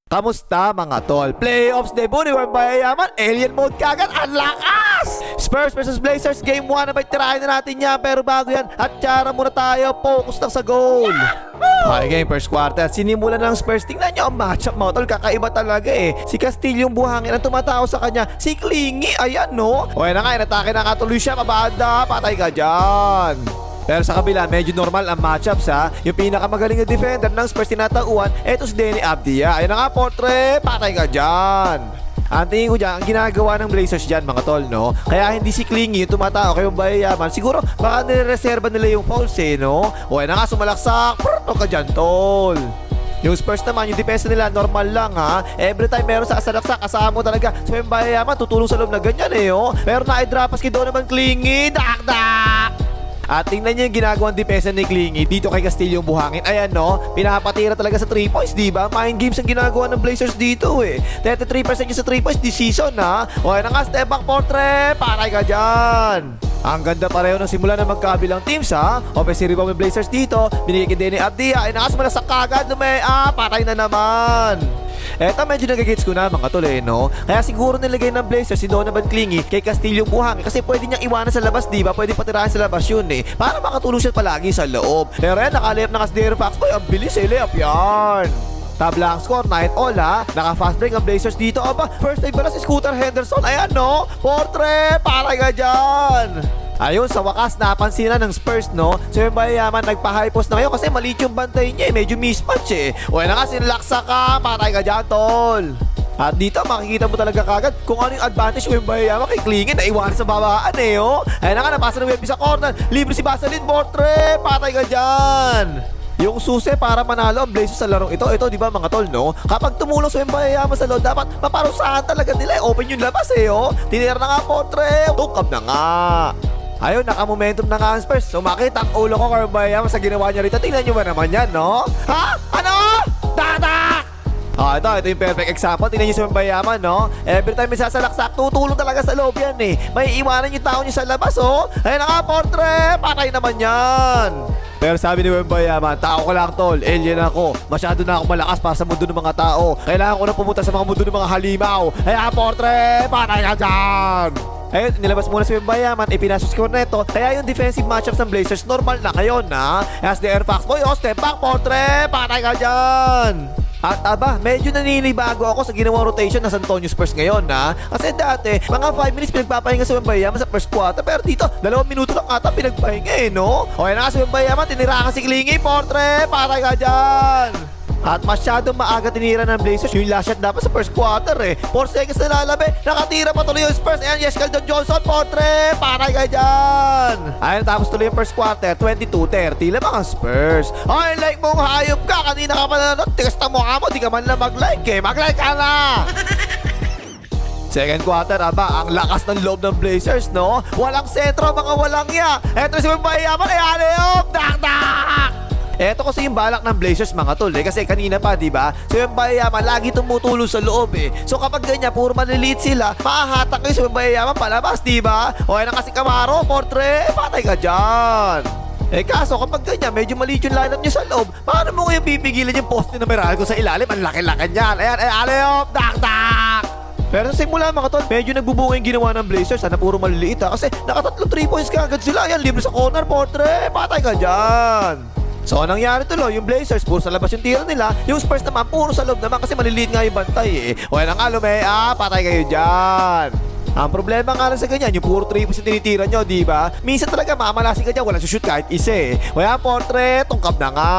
Kamusta mga tol? Playoffs debut ni Wembayaman, alien mode kagad, ang lakas! Spurs versus Blazers, game 1 na may tirahin na natin yan. Pero bago yan, at tsara muna tayo, focus lang sa goal. Okay game, first quarter, sinimulan ng Spurs. Tingnan nyo ang matchup mga tol, kakaiba talaga eh. Si Castillo yung buhangin ang tumatao sa kanya, si Clingy, ayan no. Okay na nga, inatake na katuloy siya, mabanda, patay ka dyan. Pero sa kabila, medyo normal ang matchups ha. Yung pinakamagaling na defender ng Spurs tinatauan, eto si Deni Avdia. Ayun na nga, portre, patay ka dyan. Ang tingin ko dyan, ang ginagawa ng Blazers dyan mga tol, no? Kaya hindi si Clingy yung tumatao kay Wembayaman. Siguro, baka nireserva nila yung fouls eh, no? O ayun na nga, sumalaksak, purto ka dyan, tol. Yung Spurs naman, yung depensa nila, normal lang ha. Every time meron sa kasalaksak, kasama mo talaga sa Wembayaman, tutulong sa loob na ganyan eh, oh. Pero na-i-drapas kay Donovan Clingy, dak-dak! At tingnan niyo yung ginagawang depensa ni Clingy dito kay Castillo yung buhangin. Ayan no, pinapatira talaga sa 3 points, di ba? Mind games ang ginagawa ng Blazers dito eh. 33% yung sa 3 points this season ha. Okay na nga, step back portrait, patay ka dyan. Ang ganda pareho ng simula ng magkabilang teams ha. Offensive rebound ng Blazers dito, binigay kay Deni Avdia. Ay nakas sa kagad, patay na naman. Eto medyo nagagets ko na mga tol eh, no? Kaya siguro nilagay ng Blazers si Donovan Clingy kay Castillo buhangin kasi pwede niyang iwanan sa labas, di ba? Pwede patirahan sa labas yun eh, para makatulong siya palagi sa loob. Pero yan, nakalayap na kasi De'Aaron Fox. Boy, ang bilis eh, layap yan. Tabla ang score, 9-all ha. Naka-fast break ang Blazers dito. Aba, first time pala si Scooter Henderson. Ayan no, portrait, patay ka dyan. Ayun, sa wakas napansin na ng Spurs, no? So yung Wembayaman nagpa-high post na ngayon kasi maliit yung bantay niya eh. Medyo mismatch eh. O yan na nga, sinlaksa ka, patay ka dyan, tol. At dito makikita mo talaga kagad kung ano yung advantage ng Wembayaman kay Clingy na iwanan sa babaan eh, oh. Ayun na nga, napasa ng Wemby sa corner. Libre si Vaseline, portrait, patay ka dyan. Yung susi para manalo ang Blazers sa larong ito, di ba mga tol, no? Kapag tumulong sa Wembayaman sa loob, dapat maparusahan talaga nila eh. Open yung labas eh, oh. Tinira na nga, portrait, tukab na nga. Ayun, naka-momentum na nga ang Spurs. So makita ang ulo ko kay Wembayaman sa ginawa niya rito. Tingnan nyo ba naman yan, no? Ha? Ano? Dadak! Ito yung perfect example. Tingnan nyo si Wembayaman, no? Every time may sasalaksak, tutulong talaga sa loob yan eh. May iwanan yung tao niya sa labas, oh. Ayun na nga, portrait, patay naman yan. Pero sabi ni Wembayaman, tao ko lang tol, alien ako. Masyado na ako malakas para sa mundo ng mga tao. Kailangan ko na pumunta sa mga mundo ng mga halimaw. Kaya portrait, patay ka dyan. Ayun, nilabas muna si Wembayaman, ipinasuscore na ito. Kaya yung defensive matchups ng Blazers, normal na kayo na. As the Air Fox Boy, step back, portrait, patay ka dyan. At aba, medyo naninibago ako sa ginawang rotation ng San Antonio Spurs ngayon na. Kasi dati, mga 5 minutes pinagpapahinga si Wembayaman sa first quarter. Pero dito, 2 minuto lang ata pinagpahinga eh, no? Okay na si Wembayaman, tinirakan si Clingy, portrait, patay ka dyan. At masyadong maaga tinira ng Blazers yung last shot dapat sa first quarter eh. 4 seconds na lalabi, nakatira pa tuloy yung Spurs. Ayan, yes, Keldon Johnson, portrait, patay ka dyan. Ayun, tapos tuloy yung first quarter, 22-30 lang mga Spurs. Ay, like mong hayop ka, kanina ka pa nanonood, tigas na mukha mo, di ka man lang mag-like eh. Mag-like ka na! Second quarter, ang lakas ng loob ng Blazers, no? Walang sentro, mga walang ya. Eto si Wembayaman, ayun, dak-dak! Eto kasi yung balak ng Blazers mga tol eh. Kasi kanina pa diba, si Wembayaman lagi tumutulong sa loob eh. So kapag ganyan, puro maliliit sila, mahahatak kayo si Wembayaman palabas, diba? O yan na kasi Camaro, portrait, patay ka dyan. Eh kaso kapag ganyan, medyo maliit yung lineup niya sa loob, paano mo ngayon pipigilan yung poste na Meralco sa ilalim? Ang laki-laki niyan. Ayan, aliyop, dak-dak! Pero sa simula mga tol, medyo nagbubunga yung ginawa ng Blazers na puro maliliit ha. Kasi nakatatlong 3 points ka agad sila. Ayan, libre sa corner, portrait, patay ka dyan. So anong nangyari tuloy, yung Blazers puro sa labas yung tira nila, yung Spurs naman puro sa loob naman kasi maliliit nga yung bantay eh. O yan nga patay kayo dyan. Ang problema nga lang sa ganyan, yung puro 3 points yung tinitira nyo, diba? Minsan talaga mamalasin ka dyan, walang shoot kahit isa eh. O yan, portrait, tungkab na nga.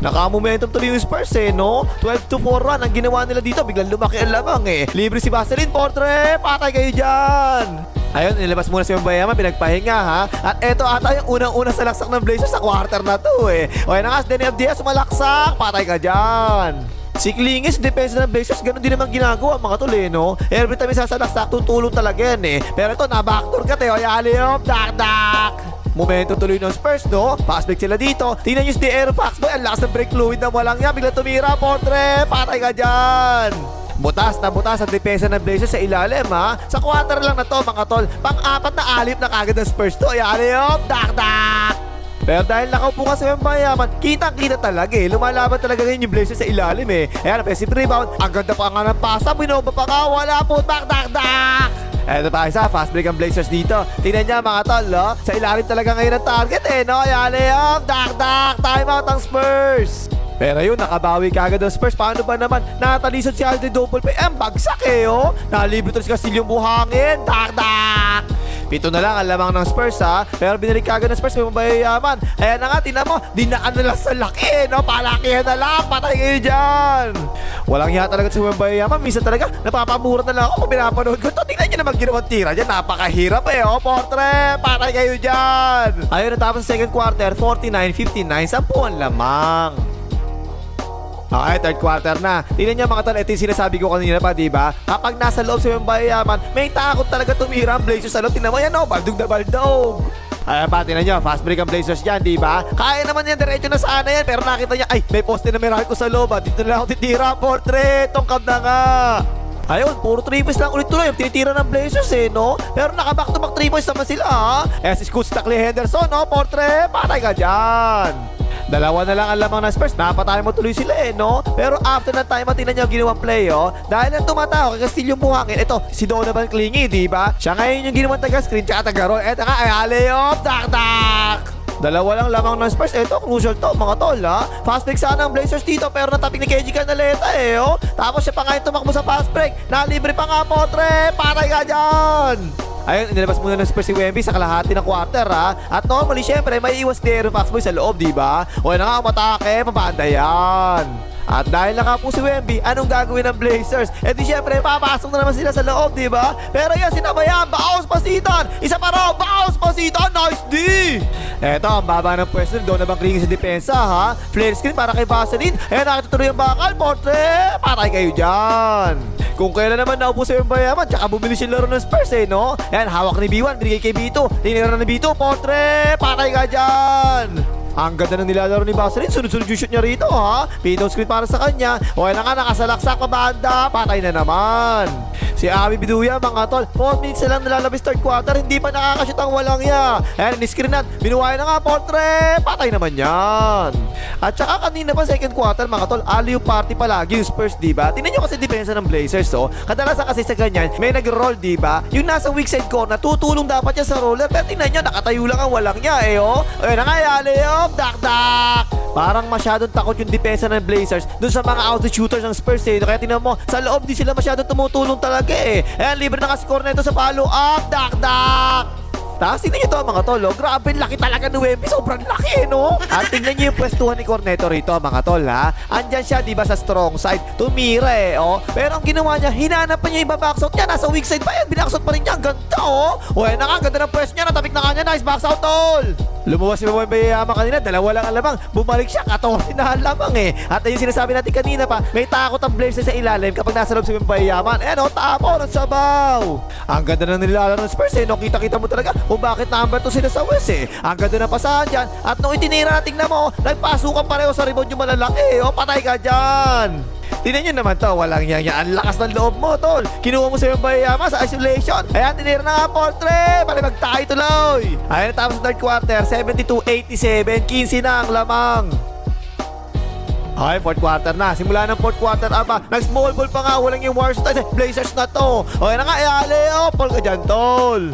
Naka-momentum tuloy yung Spurs eh, no? 12-4 run ang ginawa nila dito, biglang lumaki ang lamang eh. Libre si Vaseline, portrait, patay kayo dyan. Ayun, nilabas muna si Wembayaman, pinagpahinga ha. At eto ata yung unang-una sa laksak ng Blazers sa quarter na to eh. O yan na nga, Deni Avdia sumalaksak, patay ka dyan. Si Clingy, depensa ng Blazers, ganun din naman ginagawa mga tol eh, no? Every time sasalaksak, tutulong talaga yan eh. Pero ito, na-backdoor ka tayo, yaliyop, dak-dak. Momentum tuloy ng Spurs, no? Pass break sila dito. Tingnan nyo si De'Aaron Fox, boy, ang lakas ng break fluid na walang yan. Bigla tumira, portrait, patay ka dyan. Butas na butas ang depensa ng Blazers sa ilalim ha. Sa quarter lang na to mga tol, pang-apat na alip na kagad ng Spurs to. Ayun, dak-dak! Pero dahil nakaupo ka sa Wembayaman, kitang-kita talaga eh. Lumalaban talaga ngayon yung Blazers sa ilalim eh. Ayan, offensive rebound. Ang ganda pa nga ng pasa. Binoba pa nga. Wala po. Dak. Eto pa isa, fast break ang Blazers dito. Tingnan niya mga tol, no? Sa ilalim talaga ngayon ang target eh, no? Ayan, dak. Timeout ang Spurs. Pero yun, nakabawi kagad ang Spurs. Paano ba naman? Natalisod si Aldo Double Play. Bagsak eh, oh. Nalibre to si Castillo buhangin. Dak. Pito na lang ang lamang ng Spurs ha. Pero binalik kagad ng Spurs, may mabayayaman. Ayan na nga, tinan mo, dinaan na lang sa laki, no? Palakihan na lang, patay kayo dyan. Walang hiya talaga sa mabayayaman. Minsan talaga, napapamura na lang ako kung pinapanood ko. Tingnan nyo naman ginawang tira dyan. Napakahirap eh, oh. Portre, patay kayo dyan. Ayun, natapos sa second quarter, 49-59, 10 lamang. Okay, third quarter na. Tingnan niyo mga tol, ito yung sinasabi ko kanina pa, diba? Kapag nasa loob sa Wembayaman, may takot talaga tumira ang Blazers sa loob. Tingnan mo yan, oh, baldog na baldog. Ay, pa, tingnan niyo, fast break ang Blazers dyan, diba? Kaya naman yan, diretso na sana yan. Pero nakita niya, ay, may poste na meron ko sa loob, dito na lang ako titira, portrait, tongkab na nga. Ayun, puro 3 points lang ulit tuloy yung tinitira ng Blazers eh, no? Pero naka-back to back 3 points naman sila, ha? Eh, si Scoot Stackley Henderson, no? Portrait, patay ka dyan. Dalawa na lang ang lamang ng Spurs. Napatay mo tuloy sila eh, no? Pero after ng time, tingnan niyo ang ginawang play, oh. Dahil ang tumataw kay Castillo buhangin. Ito, si Donovan Clingy, di ba? Siya ngayon yung ginawang taga-screen tsaka taga-roll. Eto nga, ay alley-oop, dak. Dalawa lang lamang ng Spurs. Ito, crucial to, mga tol, ha? Fast break sana ang Blazers dito, pero natapik ni KG Canaleta, eh, oh. Tapos siya pa nga yung tumakbo sa fast break. Nalibre pa nga, Potre. Patay ka dyan. Ayun, inilabas muna ng Spurs si Wemby sa kalahati ng quarter, ha? At normally, syempre, may iwas ni Aaron Foxboy sa loob, di ba? O na nga, umatake, mabanda yan. At dahil nakapo si Wemby, anong gagawin ng Blazers? E di syempre, papasok na naman sila sa loob, di ba? Pero yan, sinabayan, baos pa Sitan! Isa pa raw, baos pa Sitan! Nice D! Eto, ang baba ng pwesto, doon na bang klingin sa depensa, ha? Flare screen para kay Vaseline. Eh, nakitutuloy ang bakal, Portre! Patay kayo dyan! Kung kailan naman naupo sa Wembayaman, tsaka bumili yung laro ng Spurs eh, no? Ayan, hawak ni B1, binigay kay B2. Tinira ni B2, Portre! Patay ka dyan! Ang ganda ng nilalaro ni Vaseline. Sunod-sunod yung shoot niya rito, ha? Pin-down screen para sa kanya. O na nga, nakasalaksak pa banda. Patay na naman. Si Ami Biduya, mga tol, 4 minutes na lang nalalabis third quarter. Hindi pa nakakashoot ang walang ya. Ayan, ni-screenan. Binuhay na nga, Portre. Patay naman yan. At saka kanina pa second quarter, mga tol, alley-oop party palagi yung Spurs, diba? Tingnan nyo kasi depensa ng Blazers, oh. Kadalasan kasi sa ganyan, may nag-roll, diba? Yung nasa weak side corner, tutulong dapat yan sa roller. Pero tingnan nyo, nakatayo lang ang walang ya, eh, oh. Ayan na nga, alley-oop. Dak. Parang masyadong takot yung depensa ng Blazers dun sa mga out shooters ng Spurs eh. Kaya tingnan mo, sa loob di sila masyadong tumutulong talaga eh. Ayan, libre na kasi Corneto sa follow up. Dak. Tapos tingnan nyo ito mga tol, oh. Grabe, laki talaga ni Wemby. Sobrang laki, no? At tingnan nyo yung pwestuhan ni Corneto rito, mga tol, ha? Andyan siya, diba, sa strong side. Tumira, eh, oh. Pero ang ginawa niya, hinanap pa niya yung backshot niya. Nasa weak side pa yan. Binackshot pa rin niya. Ang ganda, oh. O, yan na nga. Ang ganda ng pwesto niya. Natapik na nga niya. Nice backshot, tol. Lumuwas si Wembayama kanina. Dalawa lang ang lamang. Bumalik siya. 14 na ang lamang, eh. At yung sinasabi natin kanina pa, may takot ang Blazers sa ilalim kapag nasa loob si Wembayama. Eh, no? Tapo ng sabaw. Ang ganda na nilalaro ng Spurs, eh, no? Kita-kita mo talaga kung bakit number 2 sila sa West, eh. Ang ganda ng pasahan dyan. At nung itinira natin na mo, nagpasukan pareho sa rebound yung malalaki, oh. Patay ka dyan. Tingnan nyo naman to, walang yaya. Ang lakas ng loob mo, tol. Kinuha mo sa Wembayama sa isolation. Ayan, tinira na nga, Portre. Para magtayo tuloy. Ayan, tapos sa third quarter, 72-87. 15 na ang lamang. Okay, fourth quarter na. Simula ng fourth quarter, nag-small ball pa nga. Walang yung Warriors. Blazers na to. Okay na nga, Paul ka dyan, tol.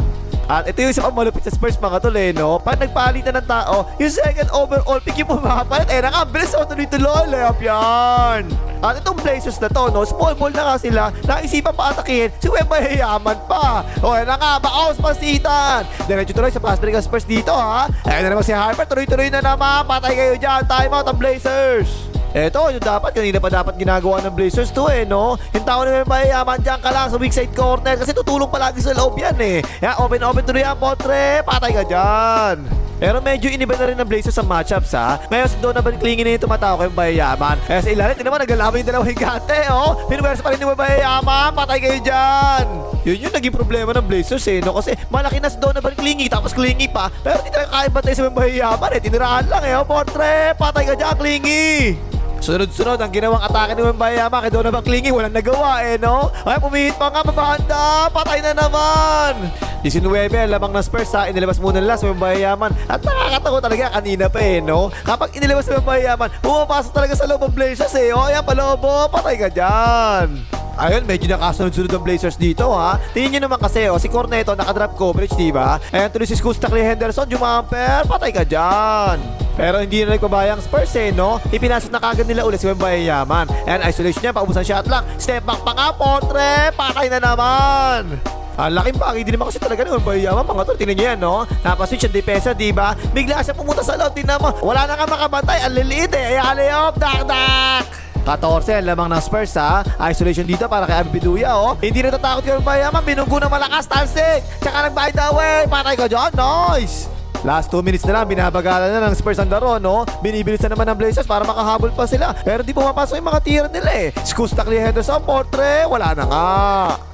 At ito yung isa pang malupit sa Spurs, mga tol, eh, no? Pag nagpalitan ng tao, yung second overall pick yung pumapalit, nakabilis ako tuloy-tuloy, layup yan. At itong Blazers na to, no? Small ball na nga sila, naisipan pa atakihin, si Wembayaman pa. Okay na nga, baos pa Sitan. Diretso tuloy sa fast break ng Spurs dito, ha? Ayan na naman si Harper, tuloy-tuloy na naman, patay kayo dyan, time out ang Blazers. Eto, yung dapat, kanina pa dapat ginagawa ng Blazers to, eh, no? Yung tao na Wembayaman dyan ka lang sa weak side corner kasi tutulong palagi sa loob yan, eh. Yan, open tuloy ang Portre, patay ka dyan. Pero medyo iniba na rin ng Blazers sa matchups, ha? Ngayon si Donovan Clingy na yung tumatawa kay Wembayaman. Kaya sa ilalim, naman nagalaman yung dalawang higante, oh. Pinuwersa pa rin ni Wembayaman, patay kayo dyan. Yun yung naging problema ng Blazers, eh, no? Kasi malaki na si Donovan Clingy, tapos Clingy pa. Pero hindi talaga kaya bantay sa Wembayaman, eh. Tinirahan lang, eh, oh. Portre, patay ka dyan, Clingy. Sunod-sunod ang ginawang atake ni Wembayama kay Donovan Clingy, walang nagawa no? Ay, pumihit pa nga, mabahanda, patay na naman. 19 ang lamang ng Spurs ha, inilabas muna nila sa Wembayaman at nakakatawa talaga kanina pa no? Kapag inilabas sa Wembayaman, pumapasok talaga sa loob ng Blazers ayan palobo, patay ka dyan. Ayun, medyo nakasunod-sunod ang Blazers dito ha. Tingin nyo naman kasi si Corneto nakadrop coverage diba? Ayan tuloy si Skustak ni Henderson, jumamper, patay ka dyan. Pero hindi na nagpabayang Spurs no? Ipinasok na kagad nila ulit si Wembayaman. And isolation niya, paubusan shot lang. Step back pa nga, Portre, patay na naman. Ang laking bagay din naman kasi talaga ni Wembayama, mga tol, tingnan nyo yan, no? Napaswitch ang depensa, diba? Bigla siya pumunta sa loob, tingnan mo. Wala na nga makabantay, ang liliit eh. Ayop, dak-dak! 14 ang lamang ng Spurs ha. Isolation dito para kay Abibiduya Hindi natatakot kay Wembayama, binunggo na malakas, talsik. Tsaka nag-by the way, patay ka dyan, nice! Last 2 minutes na lang, binabagalan na ng Spurs ang laro, no? Binibilisan naman ng Blazers para makahabol pa sila. Pero di pumapasok yung mga tira nila eh. Skustak ni Henderson, Portre, wala na nga.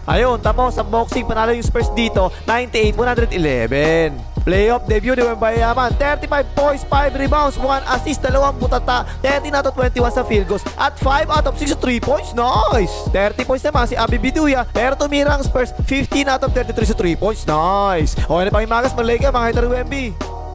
Ayun, tapos sa boxing, panalo yung Spurs dito, 98-111. Playoff debut ni Wembayama, 35 points, 5 rebounds, 1 assist, 2 butata, 13 out of 21 sa field goals, at 5 out of 6 sa 3 points. Nice! 30 points naman si Abibiduya, pero tumira ang Spurs, 15 out of 33 sa 3 points. Nice! Okay na pang imagas, malay ka mga hater Wemby.